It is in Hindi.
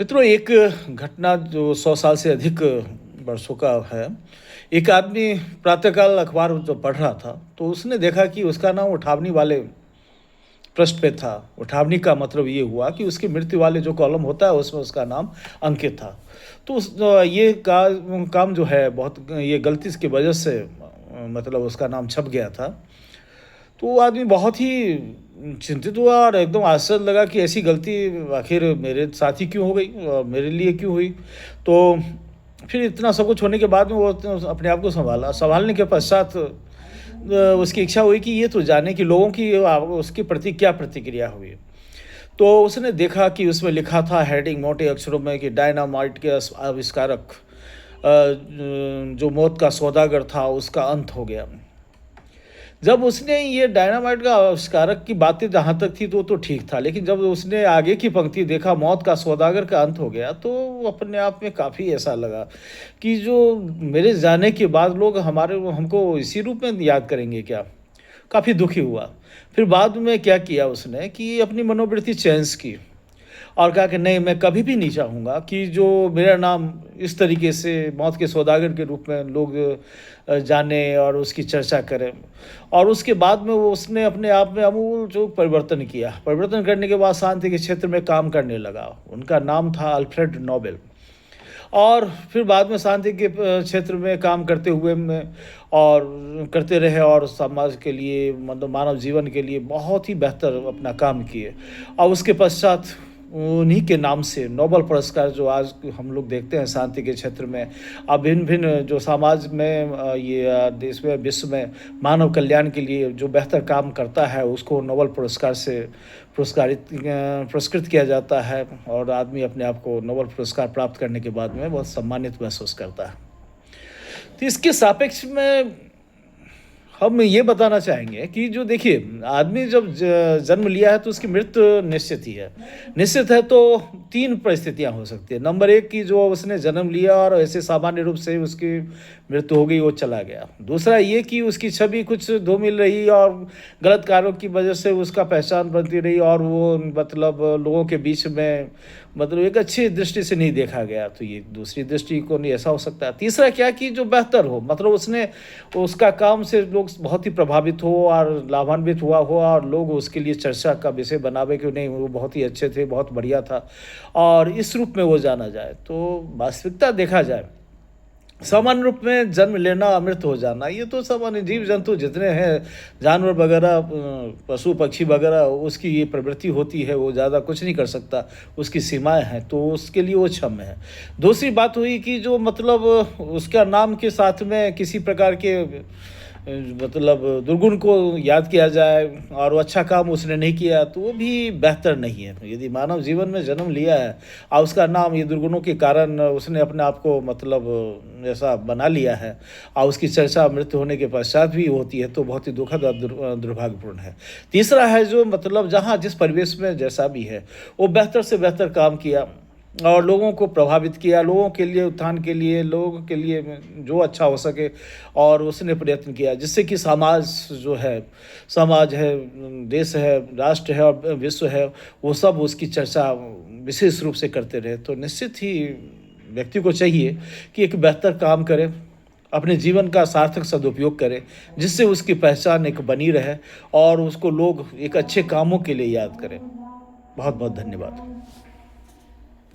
मित्रों, एक घटना जो 100 साल से अधिक वर्षों का है। एक आदमी प्रातःकाल अखबार जो पढ़ रहा था, तो उसने देखा कि उसका नाम उठावनी वाले पृष्ठ पे था। उठावनी का मतलब ये हुआ कि उसकी मृत्यु वाले जो कॉलम होता है, उसमें उसका नाम अंकित था। तो ये काम जो है बहुत ये गलती की वजह से मतलब उसका नाम छप गया था। तो वो आदमी बहुत ही चिंतित हुआ और एकदम आश्चर्य लगा कि ऐसी गलती आखिर मेरे साथ ही क्यों हो गई, मेरे लिए क्यों हुई। तो फिर इतना सब कुछ होने के बाद में वो तो अपने आप को संभाला। संभालने के पश्चात उसकी इच्छा हुई कि ये तो जाने कि लोगों की उसके प्रति क्या प्रतिक्रिया हुई। तो उसने देखा कि उसमें लिखा था हेडिंग मोटे अक्षरों में कि डायनामाइट के आविष्कारक जो मौत का सौदागर था, उसका अंत हो गया। जब उसने ये डायनामाइट का आविष्कारक की बातें जहाँ तक थी तो ठीक था, लेकिन जब उसने आगे की पंक्ति देखा मौत का सौदागर का अंत हो गया, तो वो अपने आप में काफ़ी ऐसा लगा कि जो मेरे जाने के बाद लोग हमको इसी रूप में याद करेंगे क्या? काफ़ी दुखी हुआ। फिर बाद में क्या किया उसने कि अपनी मनोवृत्ति चेंज की और कहा कि नहीं, मैं कभी भी नहीं चाहूँगा कि जो मेरा नाम इस तरीके से मौत के सौदागर के रूप में लोग जाने और उसकी चर्चा करें। और उसके बाद में वो उसने अपने आप में आमूल जो परिवर्तन किया। परिवर्तन करने के बाद शांति के क्षेत्र में काम करने लगा। उनका नाम था अल्फ्रेड नोबेल। और फिर बाद में शांति के क्षेत्र में काम करते हुए में और करते रहे और समाज के लिए मतलब मानव जीवन के लिए बहुत ही बेहतर अपना काम किए। और उसके पश्चात उन्हीं के नाम से नोबेल पुरस्कार जो आज हम लोग देखते हैं शांति के क्षेत्र में, अब भिन्न-भिन्न जो समाज में देश में, विश्व में मानव कल्याण के लिए जो बेहतर काम करता है, उसको नोबेल पुरस्कार से पुरस्कृत किया जाता है और आदमी अपने आप को नोबेल पुरस्कार प्राप्त करने के बाद में बहुत सम्मानित महसूस करता है। तो इसके सापेक्ष में हम ये बताना चाहेंगे कि जो देखिए, आदमी जब जन्म लिया है तो उसकी मृत्यु निश्चित ही है। निश्चित है तो 3 परिस्थितियाँ हो सकती हैं। नंबर 1 कि जो उसने जन्म लिया और ऐसे सामान्य रूप से उसकी मृत्यु हो गई, वो चला गया। दूसरा ये कि उसकी छवि कुछ धूमिल रही और गलत कार्यों की वजह से उसका पहचान बनती रही और वो मतलब लोगों के बीच में मतलब एक अच्छी दृष्टि से नहीं देखा गया, तो ये दूसरी दृष्टिकोण ऐसा हो सकता है। तीसरा क्या कि जो बेहतर हो, मतलब उसने उसका काम से लोग बहुत ही प्रभावित हो और लाभान्वित हुआ हो और लोग उसके लिए चर्चा का विषय बनावे कि नहीं, वो बहुत ही अच्छे थे, बहुत बढ़िया था और इस रूप में वो जाना जाए। तो वास्तविकता देखा जाए, सामान्य रूप में जन्म लेना, अमृत हो जाना, ये तो सामान्य जीव-जंतु जितने हैं, जानवर वगैरह पशु-पक्षी वगैरह, उसकी ये प्रवृत्ति होती है, वो ज़्यादा कुछ नहीं कर सकता, उसकी सीमाएँ हैं, तो उसके लिए वो क्षम्य है। दूसरी बात हुई कि जो मतलब उसका नाम के साथ में किसी प्रकार के मतलब दुर्गुण को याद किया जाए और वो अच्छा काम उसने नहीं किया, तो वो भी बेहतर नहीं है। यदि मानव जीवन में जन्म लिया है और उसका नाम ये दुर्गुणों के कारण उसने अपने आप को मतलब ऐसा बना लिया है और उसकी चर्चा मृत्यु होने के पश्चात भी होती है, तो बहुत ही दुखद और दुर्भाग्यपूर्ण है। तीसरा है जो मतलब जहाँ जिस परिवेश में जैसा भी है, वो बेहतर से बेहतर काम किया और लोगों को प्रभावित किया, लोगों के लिए उत्थान के लिए, लोगों के लिए जो अच्छा हो सके और उसने प्रयत्न किया जिससे कि समाज है, देश है, राष्ट्र है और विश्व है, वो सब उसकी चर्चा विशेष रूप से करते रहे। तो निश्चित ही व्यक्ति को चाहिए कि एक बेहतर काम करे, अपने जीवन का सार्थक सदुपयोग करे, जिससे उसकी पहचान एक बनी रहे और उसको लोग एक अच्छे कामों के लिए याद करें। बहुत-बहुत धन्यवाद।